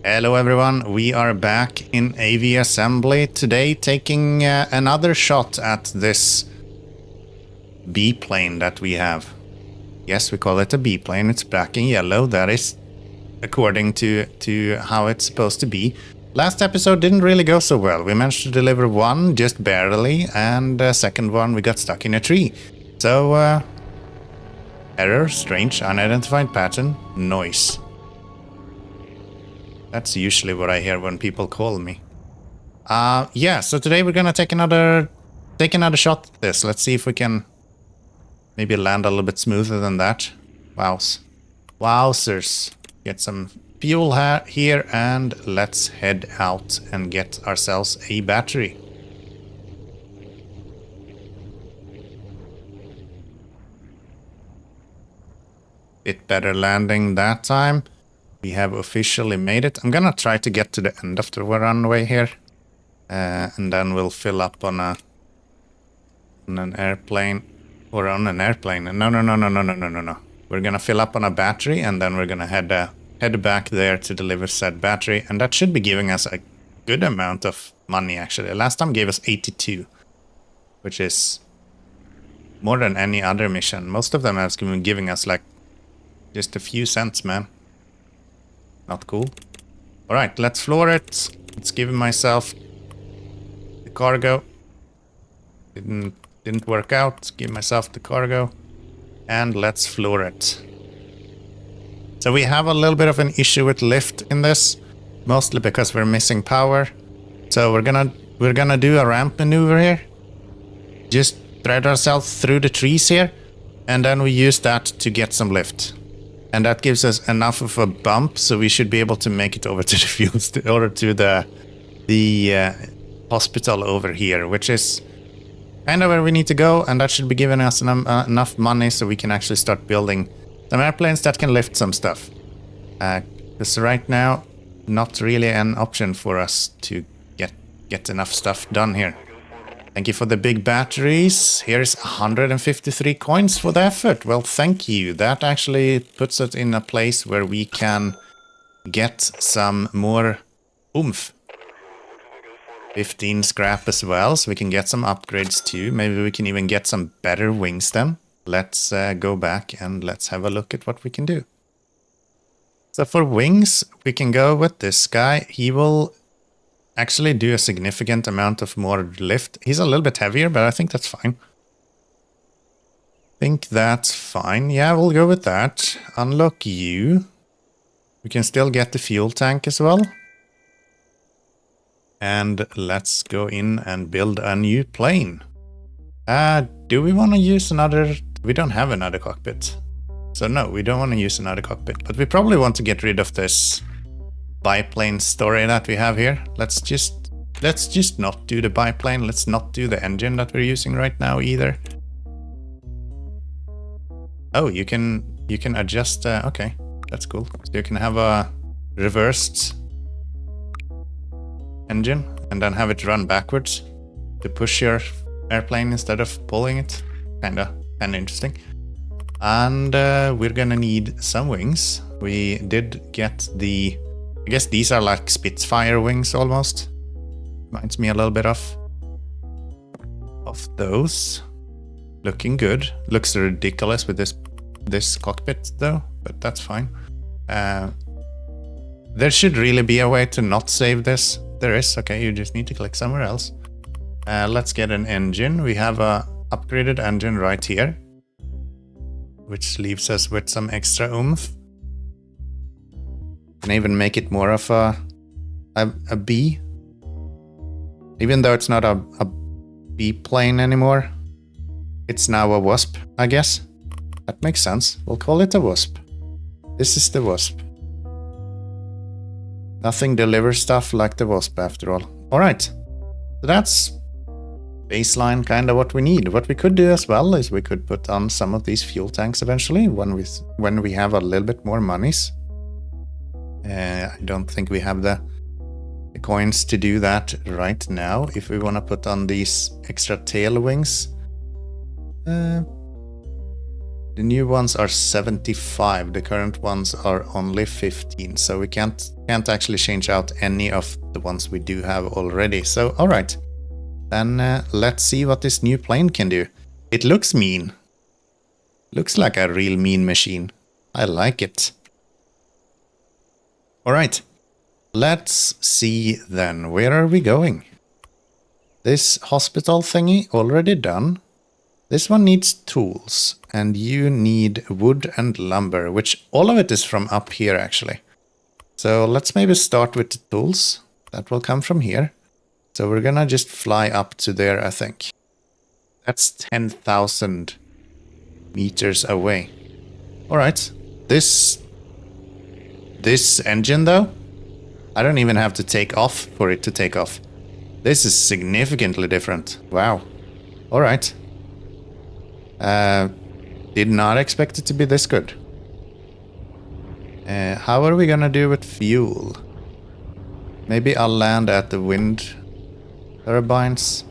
Hello everyone, we are back in Aviassembly today, taking another shot at this B-plane that we have. Yes, we call it a B-plane, it's black and yellow, that is according to how it's supposed to be. Last episode didn't really go so well, we managed to deliver one just barely, and the second one we got stuck in a tree. So, error, strange, unidentified pattern, noise. That's usually what I hear when people call me. Yeah, so today we're gonna take another shot at this. Let's see if we can maybe land a little bit smoother than that. Wowzers. Get some fuel here and let's head out and get ourselves a battery. Bit better landing that time. We have officially made it. I'm gonna try to get to the end of the runway here. And then we'll fill up on an airplane. Or on an airplane. No. We're gonna fill up on a battery and then we're gonna head back there to deliver said battery. And that should be giving us a good amount of money actually. Last time gave us 82. Which is more than any other mission. Most of them have been giving us like just a few cents, man. Not cool. Alright, let's floor it. Let's give myself the cargo. Didn't work out. Give myself the cargo. And let's floor it. So we have a little bit of an issue with lift in this. Mostly because we're missing power. So we're gonna do a ramp maneuver here. Just thread ourselves through the trees here. And then we use that to get some lift. And that gives us enough of a bump, so we should be able to make it over to the fuel or to the hospital over here, which is kind of where we need to go, and that should be giving us enough money so we can actually start building some airplanes that can lift some stuff. Because right now, not really an option for us to get enough stuff done here. Thank you for the big batteries. Here's 153 coins for the effort. Well, thank you. That actually puts us in a place where we can get some more oomph. 15 scrap as well, so we can get some upgrades too. Maybe we can even get some better wings then. Let's go back and let's have a look at what we can do. So for wings, we can go with this guy. He will actually do a significant amount of more lift. He's a little bit heavier, but I think that's fine. Yeah, we'll go with that. Unlock you. We can still get the fuel tank as well. And let's go in and build a new plane. Do we want to use another? We don't have another cockpit. So no, we don't want to use another cockpit. But we probably want to get rid of this biplane story that we have here. Let's just not do the biplane. Let's not do the engine that we're using right now either. Oh, you can adjust. Okay, that's cool. So you can have a reversed engine and then have it run backwards to push your airplane instead of pulling it. Kinda interesting. And we're gonna need some wings. We did get the, I guess these are like Spitfire wings almost. Reminds me a little bit of those. Looking good. Looks ridiculous with this cockpit though, but that's fine. There should really be a way to not save this. There is. Okay, you just need to click somewhere else. Let's get an engine. We have a upgraded engine right here, which leaves us with some extra oomph. Can even make it more of a B. Even though it's not a B plane anymore. It's now a Wasp, I guess. That makes sense. We'll call it a Wasp. This is the Wasp. Nothing delivers stuff like the Wasp after all. Alright. So that's baseline kind of what we need. What we could do as well is we could put on some of these fuel tanks eventually when we have a little bit more monies. I don't think we have the coins to do that right now. If we want to put on these extra tail wings, The new ones are 75. The current ones are only 15. So we can't actually change out any of the ones we do have already. So, all right. Then let's see what this new plane can do. It looks mean. Looks like a real mean machine. I like it. All right. Let's see then. Where are we going? This hospital thingy already done. This one needs tools, and you need wood and lumber, which all of it is from up here actually. So let's maybe start with the tools. That will come from here. So we're gonna just fly up to there, I think. That's 10,000 meters away. All right. This engine though, I don't even have to take off for it to take off. This is significantly different. Wow. All right. Did not expect it to be this good. How are we gonna do with fuel? Maybe I'll land at the wind turbines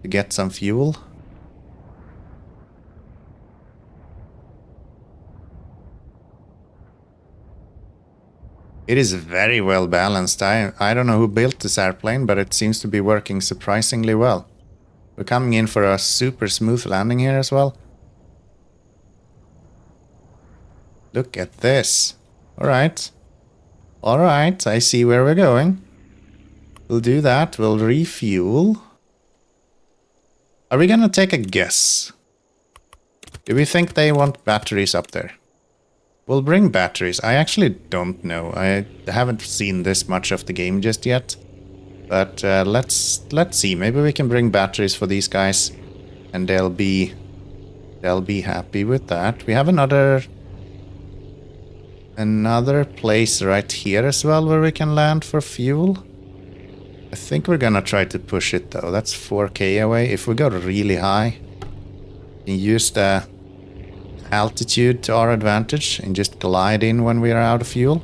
to get some fuel. It is very well balanced. I don't know who built this airplane, but it seems to be working surprisingly well. We're coming in for a super smooth landing here as well. Look at this. Alright. Alright, I see where we're going. We'll do that. We'll refuel. Are we gonna take a guess? Do we think they want batteries up there? We'll bring batteries. I actually don't know. I haven't seen this much of the game just yet. But let's see. Maybe we can bring batteries for these guys, and they'll be happy with that. We have another place right here as well where we can land for fuel. I think we're gonna try to push it though. That's 4K away. If we go really high, we can use the altitude to our advantage and just glide in when we are out of fuel.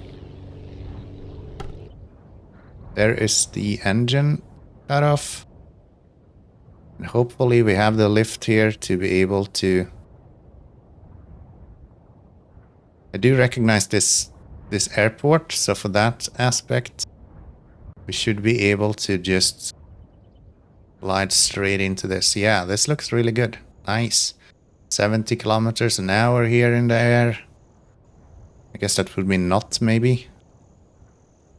There is the engine cut off. And hopefully we have the lift here to be able to... I do recognize this airport, so for that aspect we should be able to just glide straight into this. Yeah, this looks really good. Nice. 70 kilometers an hour here in the air. I guess that would be not, maybe.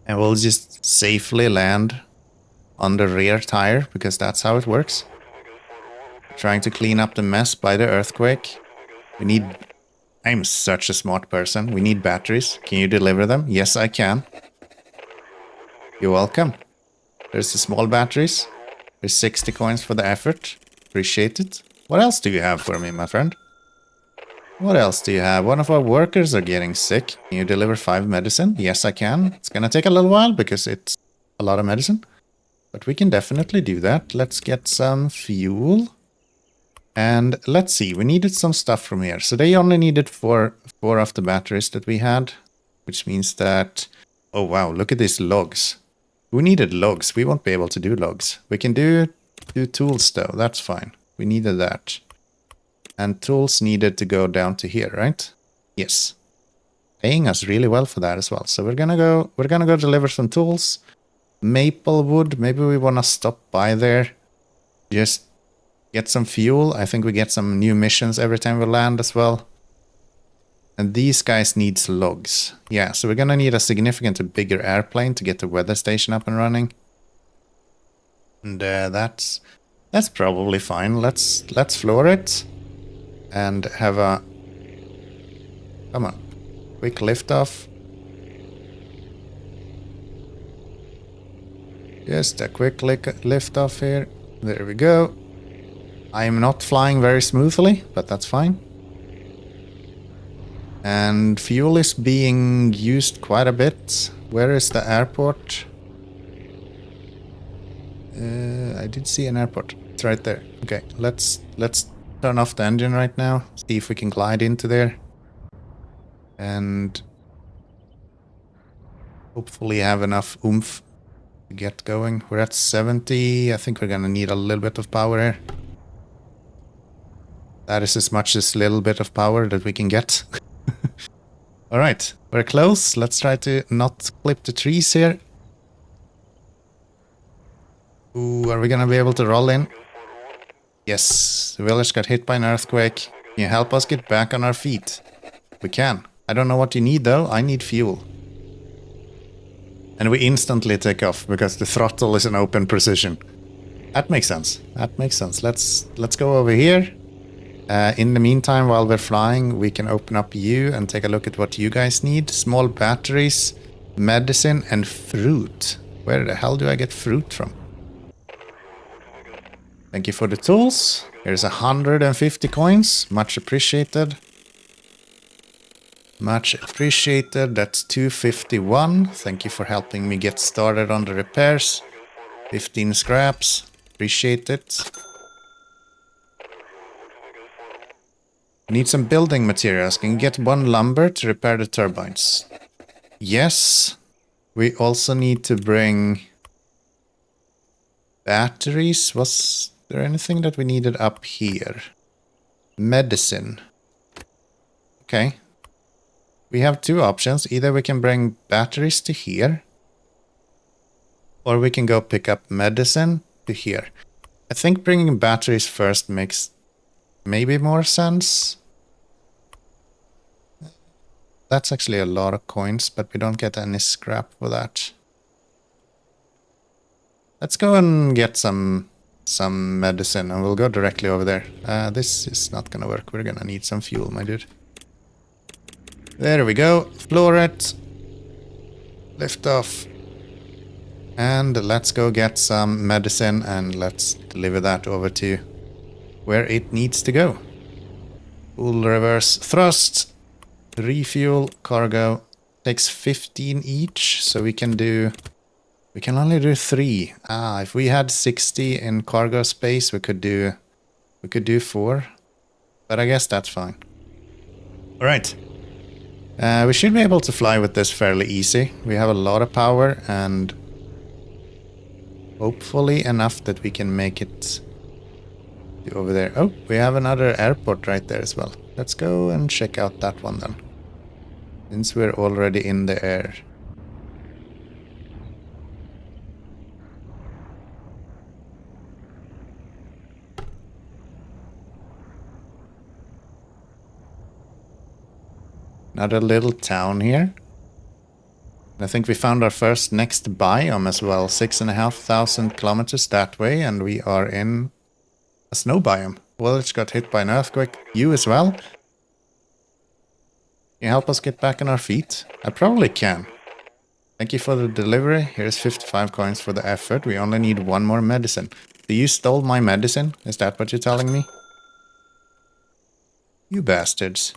And we'll just safely land on the rear tire, because that's how it works. Trying to clean up the mess by the earthquake. We need... I'm such a smart person. We need batteries. Can you deliver them? Yes, I can. You're welcome. There's the small batteries. There's 60 coins for the effort. Appreciate it. What else do you have for me, my friend? What else do you have? One of our workers are getting sick. Can you deliver 5 medicine? Yes, I can. It's gonna take a little while because it's a lot of medicine. But we can definitely do that. Let's get some fuel. And let's see, we needed some stuff from here. So they only needed four of the batteries that we had. Which means that... Oh wow, look at these logs. We needed logs. We won't be able to do logs. We can do tools though, that's fine. We needed that. And tools needed to go down to here, right? Yes. Paying us really well for that as well. So we're gonna go deliver some tools. Maple wood, maybe we wanna stop by there. Just get some fuel. I think we get some new missions every time we land as well. And these guys needs logs. Yeah, so we're gonna need a significantly bigger airplane to get the weather station up and running. And that's probably fine. Let's floor it. And have a... Come on. Quick liftoff. Just a quick liftoff here. There we go. I am not flying very smoothly, but that's fine. And fuel is being used quite a bit. Where is the airport? I did see an airport. It's right there. Okay, let's turn off the engine right now. See if we can glide into there. And hopefully have enough oomph to get going. We're at 70. I think we're gonna need a little bit of power here. That is as much as little bit of power that we can get. Alright, we're close. Let's try to not clip the trees here. Ooh, are we gonna be able to roll in? Yes, the village got hit by an earthquake. Can you help us get back on our feet? We can. I don't know what you need though. I need fuel. And we instantly take off because the throttle is an open precision. That makes sense. That makes sense. Let's go over here. In the meantime, while we're flying, we can open up you and take a look at what you guys need. Small batteries, medicine, and fruit. Where the hell do I get fruit from? Thank you for the tools. Here's 150 coins. Much appreciated. Much appreciated. That's 251. Thank you for helping me get started on the repairs. 15 scraps. Appreciate it. Need some building materials. Can you get 1 lumber to repair the turbines? Yes. We also need to bring batteries. Was there anything that we needed up here? Medicine. Okay. We have 2 options. Either we can bring batteries to here, or we can go pick up medicine to here. I think bringing batteries first makes maybe more sense. That's actually a lot of coins, but we don't get any scrap for that. Let's go and get some medicine, and we'll go directly over there. This is not gonna work. We're gonna need some fuel, my dude. There we go. Floor it. Lift off. And let's go get some medicine, and let's deliver that over to where it needs to go. Full reverse thrust. Refuel, cargo. Takes 15 each, so we can only do 3. If we had 60 in cargo space, we could do 4. But I guess that's fine. Alright. We should be able to fly with this fairly easy. We have a lot of power and hopefully enough that we can make it to over there. Oh, we have another airport right there as well. Let's go and check out that one then, since we're already in the air. Another little town here. I think we found our first next biome as well. 6,500 kilometers that way, and we are in a snow biome. Village got hit by an earthquake. You as well? Can you help us get back on our feet? I probably can. Thank you for the delivery. Here's 55 coins for the effort. We only need 1 more medicine. So you stole my medicine? Is that what you're telling me? You bastards.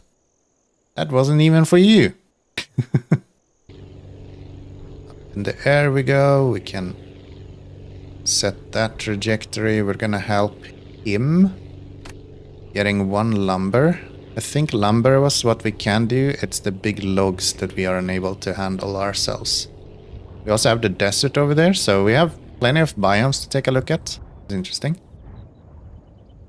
That wasn't even for you. In the air we go. We can set that trajectory. We're gonna help him. Getting 1 lumber. I think lumber was what we can do. It's the big logs that we are unable to handle ourselves. We also have the desert over there, so we have plenty of biomes to take a look at. It's interesting.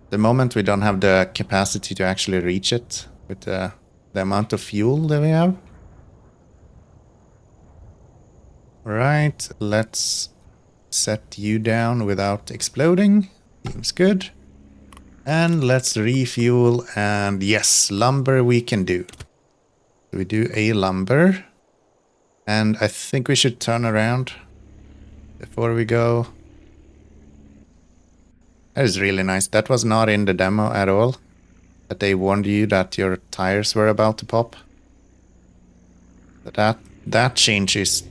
At the moment we don't have the capacity to actually reach it with the amount of fuel that we have. Right, let's set you down without exploding. Seems good. And let's refuel, and yes, lumber we can do. We do a lumber. And I think we should turn around before we go. That is really nice. That was not in the demo at all. That they warned you that your tires were about to pop. But that change is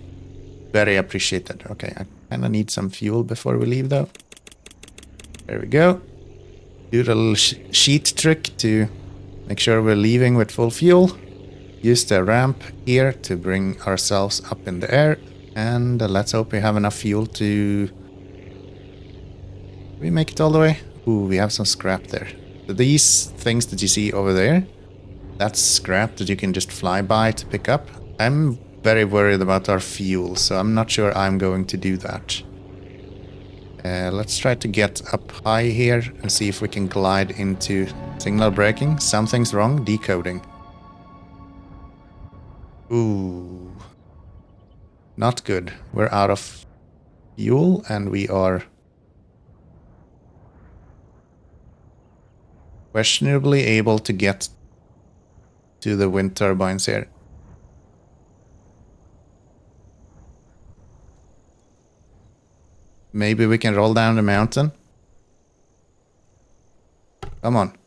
very appreciated. Okay, I kind of need some fuel before we leave though. There we go. Do the little sheet trick to make sure we're leaving with full fuel. Use the ramp here to bring ourselves up in the air. And let's hope we have enough fuel to... we make it all the way? Ooh, we have some scrap there. So these things that you see over there, that's scrap that you can just fly by to pick up. I'm very worried about our fuel, so I'm not sure I'm going to do that. Let's try to get up high here and see if we can glide into Signal breaking. Something's wrong. Decoding. Ooh. Not good. We're out of fuel and we are questionably able to get to the wind turbines here. Maybe we can roll down the mountain. Come on.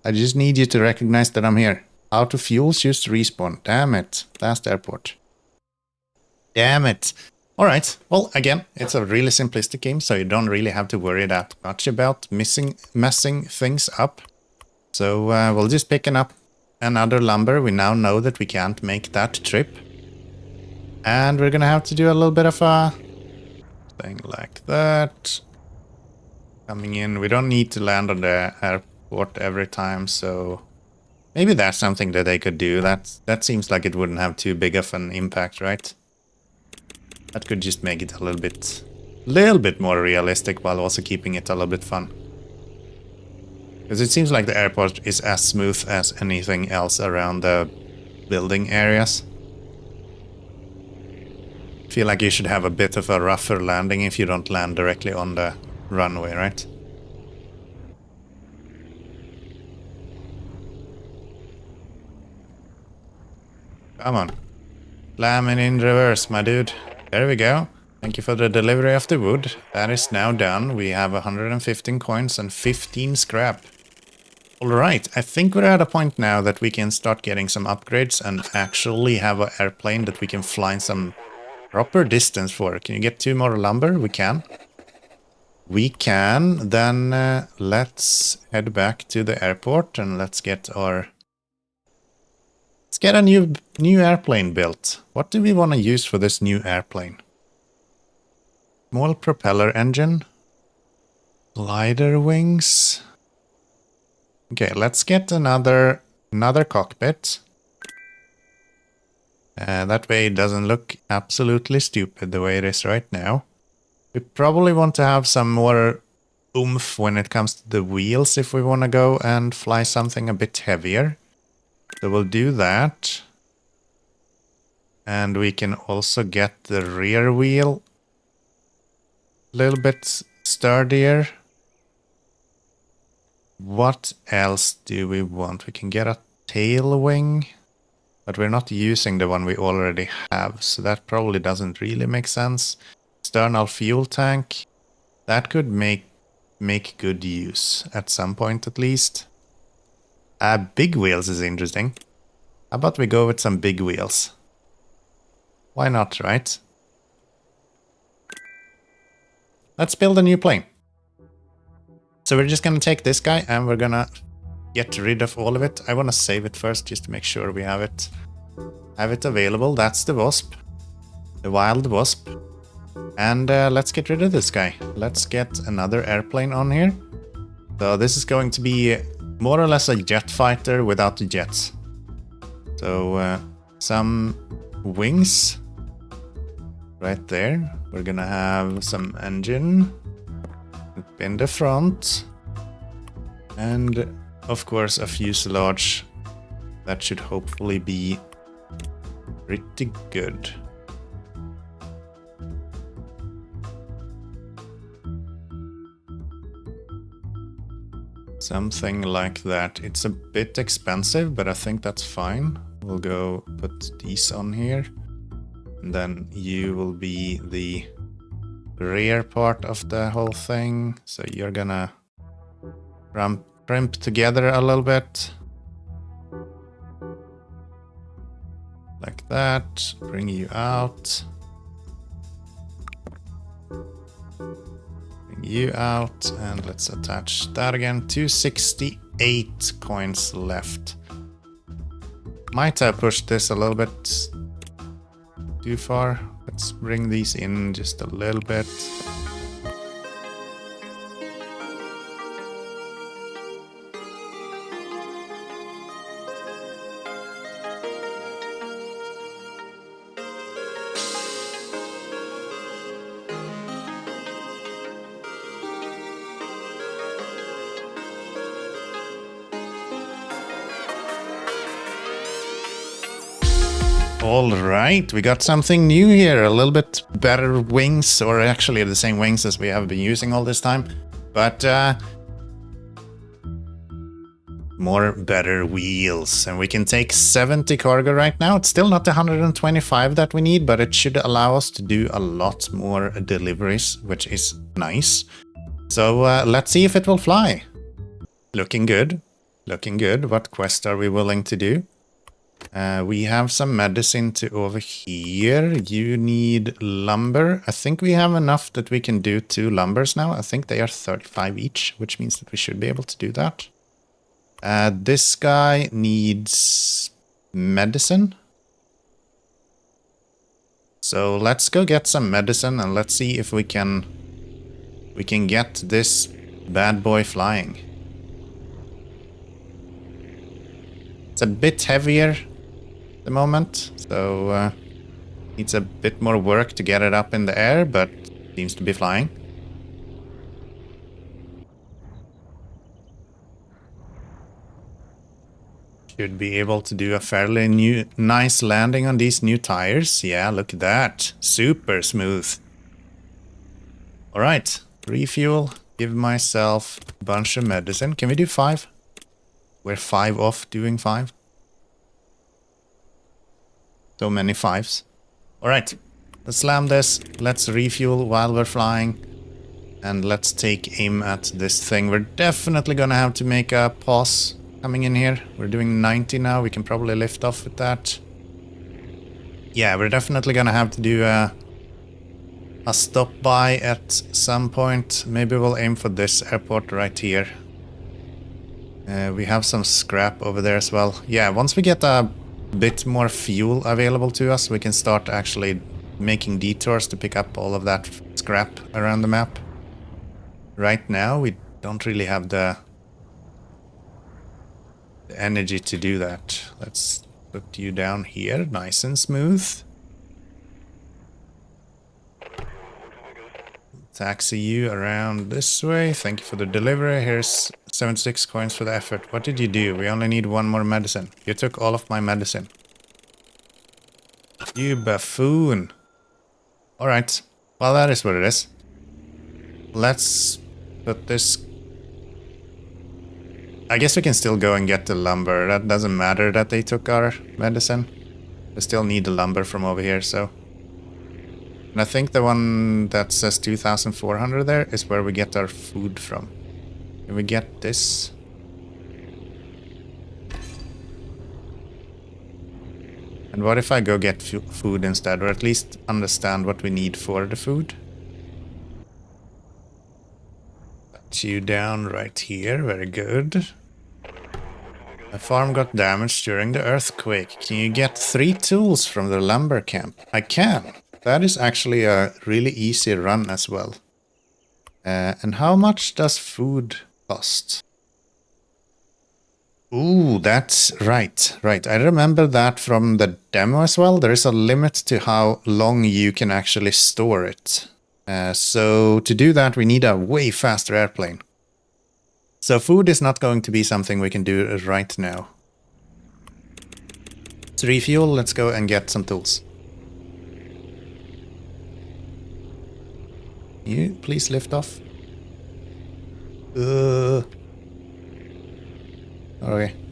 I just need you to recognize that I'm here. Out of fuel, just respawn. Damn it. Last airport. Damn it. Alright, well, again, it's a really simplistic game, so you don't really have to worry that much about messing things up. So we'll just picking up another lumber. We now know that we can't make that trip. And we're gonna have to do a little bit of a thing like that. Coming in, we don't need to land on the airport every time, so maybe that's something that they could do. That seems like it wouldn't have too big of an impact, right? That could just make it a little bit more realistic while also keeping it a little bit fun. Because it seems like the airport is as smooth as anything else around the building areas. I feel like you should have a bit of a rougher landing if you don't land directly on the runway, right? Come on. Slam it in reverse, my dude. There we go. Thank you for the delivery of the wood. That is now done. We have 115 coins and 15 scrap. Alright, I think we're at a point now that we can start getting some upgrades and actually have an airplane that we can fly some proper distance for. Can you get 2 more lumber? We can. We can. Then let's head back to the airport and let's get a new airplane built. What do we want to use for this new airplane? Small propeller engine. Glider wings. Okay, let's get another cockpit. That way it doesn't look absolutely stupid the way it is right now. We probably want to have some more oomph when it comes to the wheels if we want to go and fly something a bit heavier. So we'll do that. And we can also get the rear wheel a little bit sturdier. What else do we want? We can get a tail wing, but we're not using the one we already have, so that probably doesn't really make sense. External fuel tank. That could make good use at some point at least. Big wheels is interesting. How about we go with some big wheels? Why not, right? Let's build a new plane. So we're just gonna take this guy and we're gonna get rid of all of it. I wanna save it first just to make sure we have it available. That's the Wasp. The Wild Wasp. And let's get rid of this guy. Let's get another airplane on here. So this is going to be more or less a jet fighter without the jets. So some wings right there. We're gonna have some engine in the front. And of course a fuselage. That should hopefully be pretty good. Something like that. It's a bit expensive, but I think that's fine. We'll go put these on here. And then you will be the rear part of the whole thing. So you're gonna crimp together a little bit. Like that. Bring you out. You out, and let's attach that again. 268 coins left. Might have pushed this a little bit too far. Let's bring these in just a little bit. All right, we got something new here. A little bit better wings, or actually the same wings as we have been using all this time. But more better wheels. And we can take 70 cargo right now. It's still not the 125 that we need, but it should allow us to do a lot more deliveries, which is nice. So let's see if it will fly. Looking good. Looking good. What quest are we willing to do? We have some medicine to over here. You need lumber. I think we have enough that we can do 2 lumbers now. I think they are 35 each, which means that we should be able to do that. This guy needs medicine. So let's go get some medicine and let's see if we can get this bad boy flying. It's a bit heavier at the moment, so needs a bit more work to get it up in the air, but seems to be flying. Should be able to do a fairly nice landing on these new tires. Yeah, look at that. Super smooth. All right, refuel. Give myself a bunch of medicine. Can we do 5? We're 5 off doing 5. So many 5s. All right, let's slam this. Let's refuel while we're flying. And let's take aim at this thing. We're definitely gonna have to make a pause coming in here. We're doing 90 now. We can probably lift off with that. Yeah, we're definitely gonna have to do a stop by at some point. Maybe we'll aim for this airport right here. We have some scrap over there as well. Yeah, once we get a bit more fuel available to us, we can start actually making detours to pick up all of that scrap around the map. Right now, we don't really have the energy to do that. Let's put you down here, nice and smooth. Taxi you around this way. Thank you for the delivery. Here's 76 coins for the effort. What did you do? We only need 1 more medicine. You took all of my medicine. You buffoon. Alright. Well, that is what it is. Let's put this... I guess we can still go and get the lumber. That doesn't matter that they took our medicine. We still need the lumber from over here, so... And I think the one that says 2,400 there is where we get our food from. Can we get this? And what if I go get food instead, or at least understand what we need for the food? Put you down right here, very good. A farm got damaged during the earthquake. Can you get 3 tools from the lumber camp? I can. That is actually a really easy run as well. And how much does food cost? Ooh, that's right. Right. I remember that from the demo as well. There is a limit to how long you can actually store it. So to do that, we need a way faster airplane. So food is not going to be something we can do right now. To refuel, let's go and get some tools. You please lift off. Okay,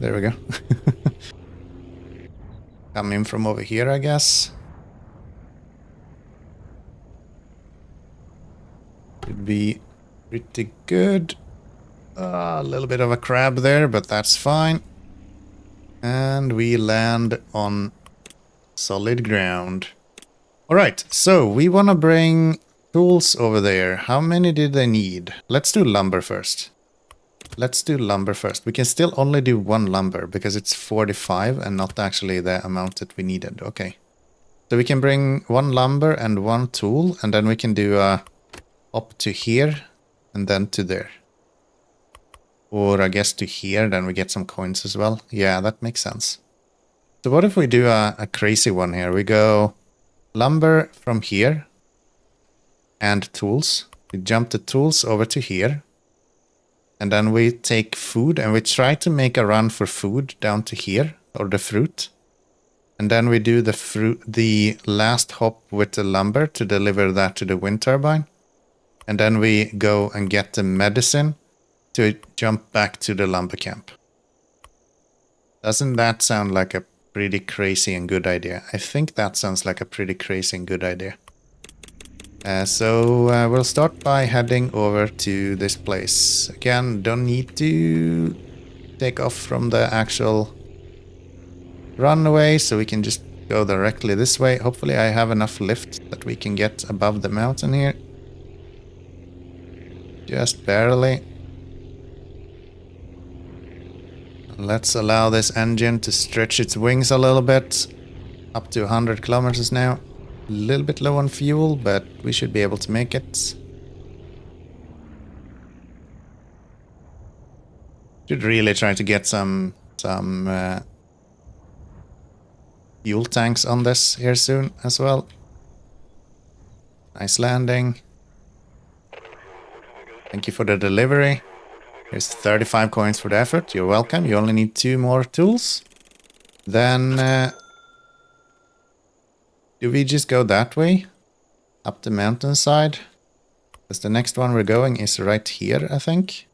there we go. Come in from over here, I guess. Should be pretty good. A little bit of a crab there, but that's fine. And we land on solid ground. Alright, so we want to bring tools over there. How many did they need? Let's do lumber first. Let's do lumber first. We can still only do 1 lumber because it's 45 and not actually the amount that we needed. Okay. So we can bring 1 lumber and 1 tool, and then we can do up to here and then to there. Or I guess to here, then we get some coins as well. Yeah, that makes sense. So what if we do a crazy one here? We go lumber from here and tools. We jump the tools over to here. And then we take food and we try to make a run for food down to here, or the fruit. And then we do the last hop with the lumber to deliver that to the wind turbine. And then we go and get the medicine to jump back to the lumber camp. Doesn't that sound like a pretty crazy and good idea? I think that sounds like a pretty crazy and good idea. So we'll start by heading over to this place. Again, don't need to take off from the actual runway, so we can just go directly this way. Hopefully I have enough lift that we can get above the mountain here. Just barely. Let's allow this engine to stretch its wings a little bit. Up to 100 kilometers now. A little bit low on fuel, but we should be able to make it. Should really try to get some fuel tanks on this here soon as well. Nice landing. Thank you for the delivery. Here's 35 coins for the effort. You're welcome. You only need 2 more tools. Then do we just go that way? Up the mountainside? Because the next one we're going is right here, I think.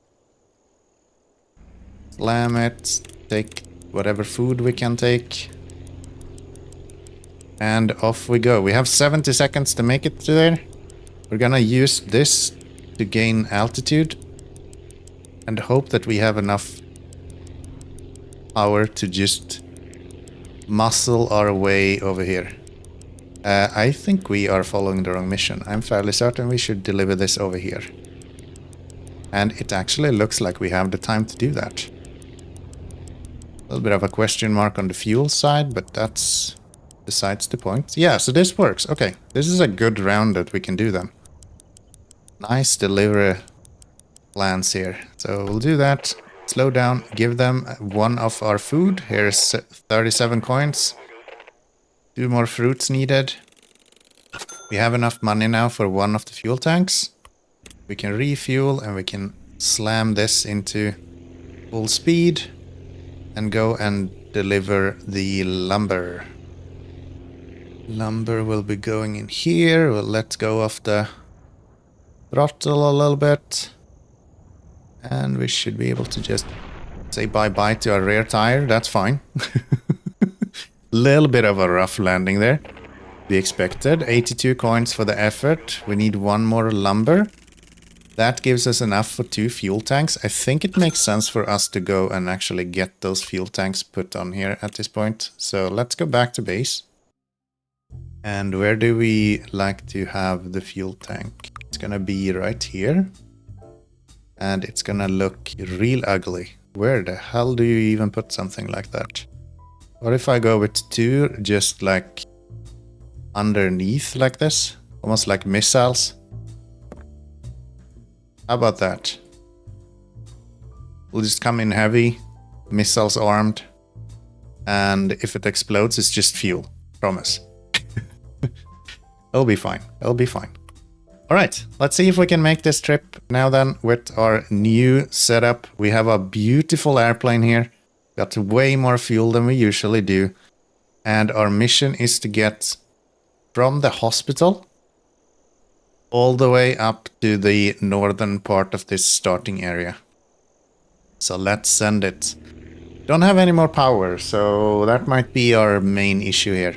Slam it. Take whatever food we can take. And off we go. We have 70 seconds to make it to there. We're gonna use this to gain altitude. And hope that we have enough power to just muscle our way over here. I think we are following the wrong mission. I'm fairly certain we should deliver this over here. And it actually looks like we have the time to do that. A little bit of a question mark on the fuel side, but that's besides the point. Yeah, so this works. Okay, this is a good round that we can do then. Nice delivery plans here. So we'll do that. Slow down, give them 1 of our food. Here's 37 coins. 2 more fruits needed. We have enough money now for 1 of the fuel tanks. We can refuel and we can slam this into full speed and go and deliver the lumber. Lumber will be going in here. We'll let go of the throttle a little bit. And we should be able to just say bye-bye to our rear tire. That's fine. Little bit of a rough landing there. Be expected. 82 coins for the effort. We need 1 more lumber. That gives us enough for 2 fuel tanks. I think it makes sense for us to go and actually get those fuel tanks put on here at this point. So let's go back to base. And where do we like to have the fuel tank? It's gonna be right here. And it's gonna look real ugly. Where the hell do you even put something like that? What if I go with 2 just like underneath like this? Almost like missiles. How about that? We'll just come in heavy, missiles armed, and if it explodes, it's just fuel. Promise. It'll be fine. It'll be fine. Alright, let's see if we can make this trip now then with our new setup. We have a beautiful airplane here. Got way more fuel than we usually do. And our mission is to get from the hospital all the way up to the northern part of this starting area. So let's send it. Don't have any more power, so that might be our main issue here.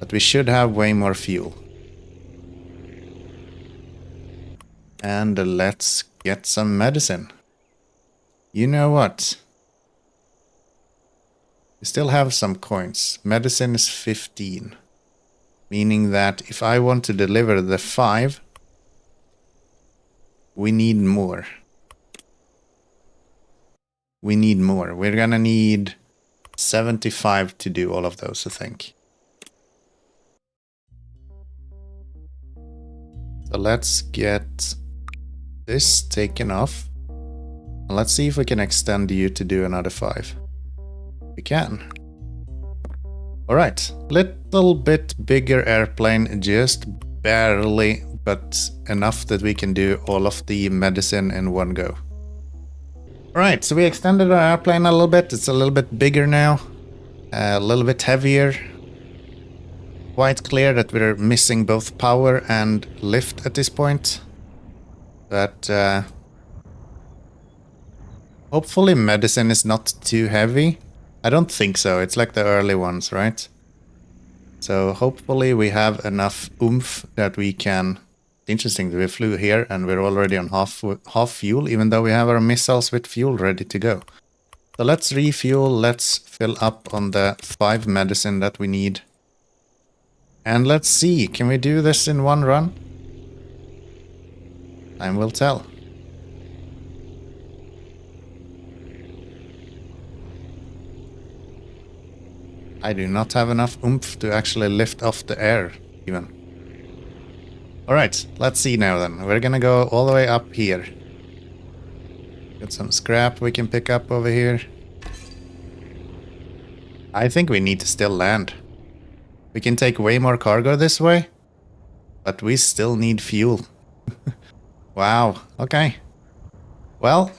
But we should have way more fuel. And let's get some medicine. You know what? We still have some coins. Medicine is 15. Meaning that if I want to deliver the 5, we need more. We need more. We're gonna need 75 to do all of those, I think. So let's get this taken off. And let's see if we can extend you to do another 5. We can. Alright, little bit bigger airplane, just barely, but enough that we can do all of the medicine in one go. Alright, so we extended our airplane a little bit. It's a little bit bigger now, a little bit heavier, quite clear that we're missing both power and lift at this point. But hopefully medicine is not too heavy. I don't think so. It's like the early ones, right? So hopefully we have enough oomph that we can... Interesting that we flew here and we're already on half fuel, even though we have our missiles with fuel ready to go. So let's refuel, let's fill up on the 5 medicine that we need. And let's see, can we do this in one run? Time will tell. I do not have enough oomph to actually lift off the air, even. Alright, let's see now then. We're gonna go all the way up here. Got some scrap we can pick up over here. I think we need to still land. We can take way more cargo this way, but we still need fuel. Wow, okay. Well,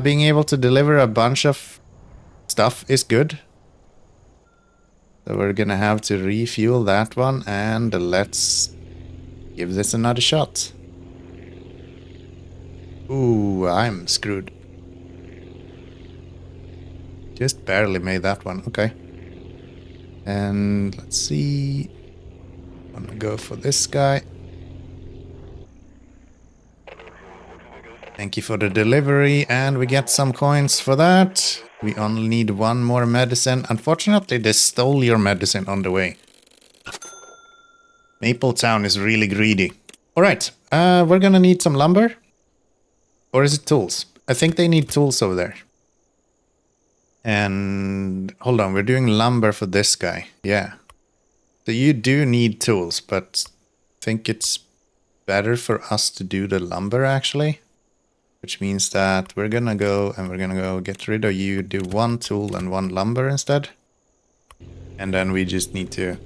being able to deliver a bunch of stuff is good. So we're gonna have to refuel that one, and let's give this another shot. Ooh, I'm screwed. Just barely made that one, okay. And let's see. I'm gonna go for this guy. Thank you for the delivery, and we get some coins for that. We only need one more medicine. Unfortunately, they stole your medicine on the way. Maple Town is really greedy. Alright, we're gonna need some lumber. Or is it tools? I think they need tools over there. And hold on, we're doing lumber for this guy. Yeah. So you do need tools, but I think it's better for us to do the lumber actually. Which means that we're gonna go and we're gonna go get rid of you, do 1 tool and 1 lumber instead. And then we just need to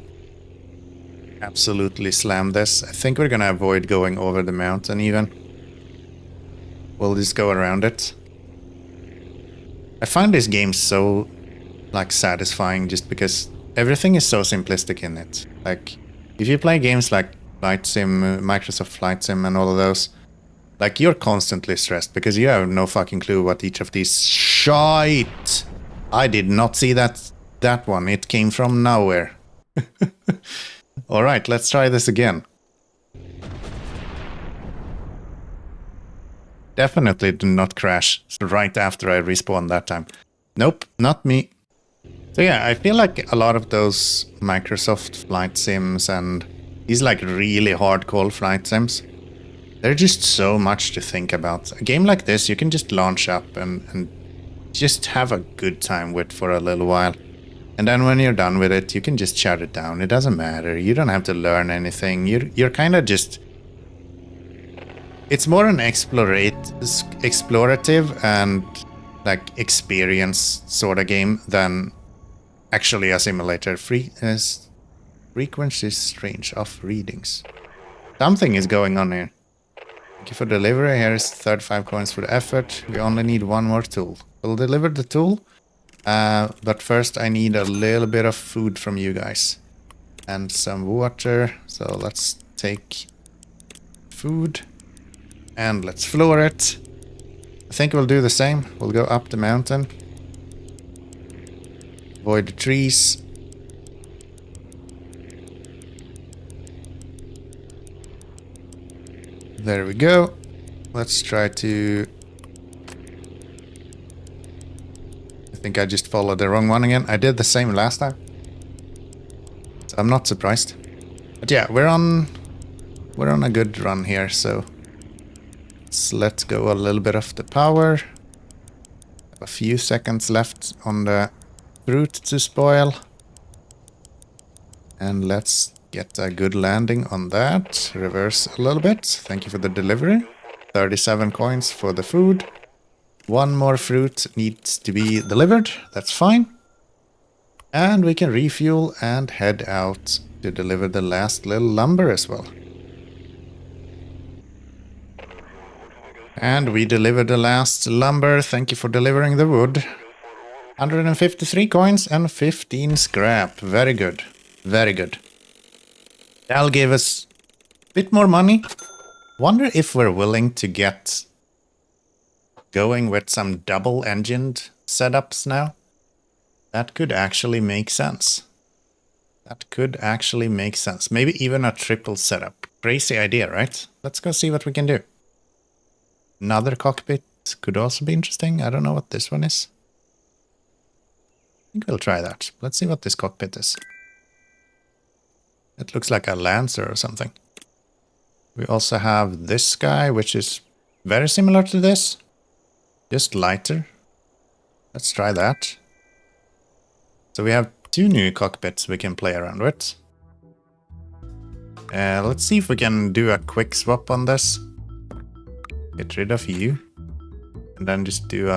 absolutely slam this. I think we're gonna avoid going over the mountain even. We'll just go around it. I find this game so like satisfying just because everything is so simplistic in it. Like if you play games like Flight Sim, Microsoft Flight Sim and all of those, like you're constantly stressed because you have no fucking clue what each of these... Shite! I did not see that one. It came from nowhere. Alright, let's try this again. Definitely do not crash right after I respawn that time. Nope, not me. So yeah, I feel like a lot of those Microsoft Flight Sims and these like really hardcore flight sims, they're just so much to think about. A game like this you can just launch up and just have a good time with for a little while. And then when you're done with it, you can just shut it down. It doesn't matter. You don't have to learn anything. You're kind of just... It's more an explorative and like experience sort of game than actually a simulator. Frequency strange off readings. Something is going on here. Thank you for delivery. Here is 35 coins for the effort. We only need 1 more tool. We'll deliver the tool. But first I need a little bit of food from you guys. And some water. So let's take food. And let's floor it. I think we'll do the same. We'll go up the mountain. Avoid the trees. There we go. Let's try to... I think I just followed the wrong one again. I did the same last time. So I'm not surprised. But yeah, we're on a good run here, so let's let go a little bit of the power. A few seconds left on the fruit to spoil. And let's get a good landing on that. Reverse a little bit. Thank you for the delivery. 37 coins for the food. 1 more fruit needs to be delivered. That's fine. And we can refuel and head out to deliver the last little lumber as well. And we delivered the last lumber. Thank you for delivering the wood. 153 coins and 15 scrap. Very good. Very good. That'll give us a bit more money. Wonder if we're willing to get going with some double-engined setups now. That could actually make sense. That could actually make sense. Maybe even a triple setup. Crazy idea, right? Let's go see what we can do. Another cockpit could also be interesting. I don't know what this one is. I think we'll try that. Let's see what this cockpit is. It looks like a Lancer or something. We also have this guy, which is very similar to this. Just lighter. Let's try that. So we have 2 new cockpits we can play around with. Let's see if we can do a quick swap on this. Get rid of you. And then just do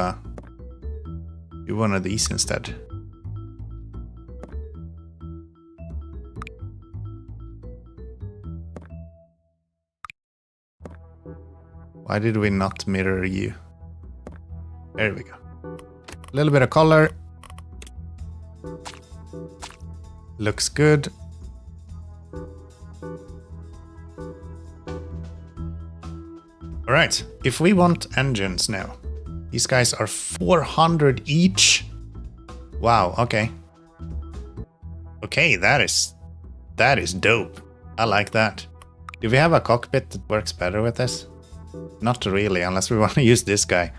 one of these instead. Why did we not mirror you? There we go. A little bit of color. Looks good. Alright, if we want engines now. These guys are 400 each. Wow, okay. Okay, that is dope. I like that. Do we have a cockpit that works better with this? Not really, unless we want to use this guy.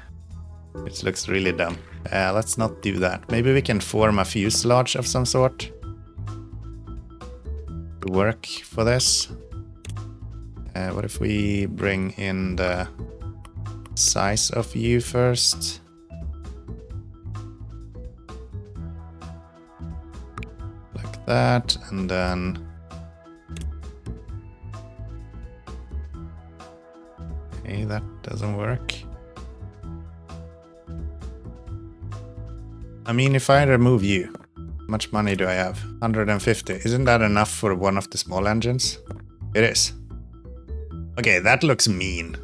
Which looks really dumb. Let's not do that. Maybe we can form a fuselage of some sort. To work for this. What if we bring in the size of you first? Like that, and then... Okay, that doesn't work. I mean, if I remove you, how much money do I have? 150. Isn't that enough for one of the small engines? It is. Okay, that looks mean.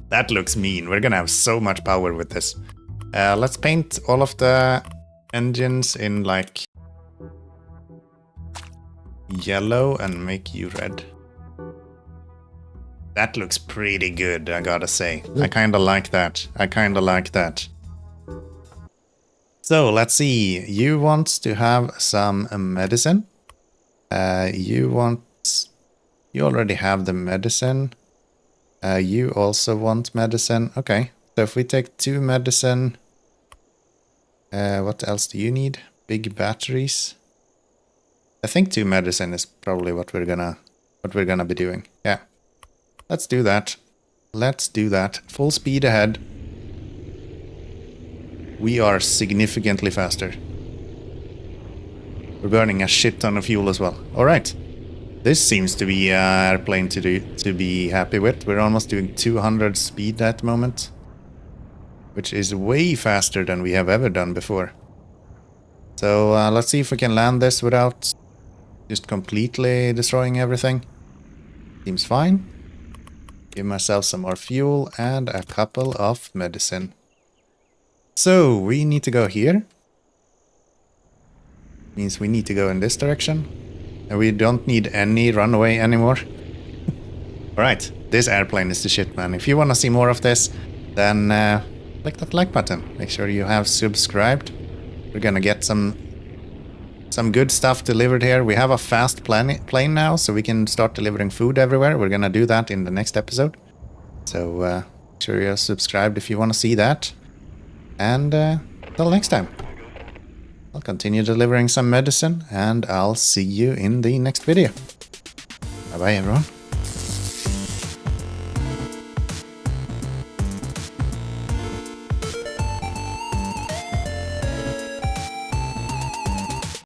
That looks mean. We're gonna have so much power with this. Let's paint all of the engines in like yellow and make you red. That looks pretty good, I gotta say. I kinda like that. I kinda like that. So, let's see. You want to have some medicine. You already have the medicine. You also want medicine. Okay, so if we take 2 medicine... what else do you need? Big batteries. I think 2 medicine is probably what we're gonna be doing. Yeah. Let's do that. Let's do that. Full speed ahead. We are significantly faster. We're burning a shit ton of fuel as well. Alright. This seems to be an airplane to be happy with. We're almost doing 200 speed at the moment. Which is way faster than we have ever done before. So let's see if we can land this without just completely destroying everything. Seems fine. Give myself some more fuel and a couple of medicine. So, we need to go here. Means we need to go in this direction. And we don't need any runway anymore. Alright, this airplane is the shit, man. If you want to see more of this, then click that like button. Make sure you have subscribed. We're gonna get some good stuff delivered here. We have a fast plane now, so we can start delivering food everywhere. We're gonna do that in the next episode. So make sure you're subscribed if you want to see that. And till next time. I'll continue delivering some medicine, and I'll see you in the next video. Bye bye, everyone.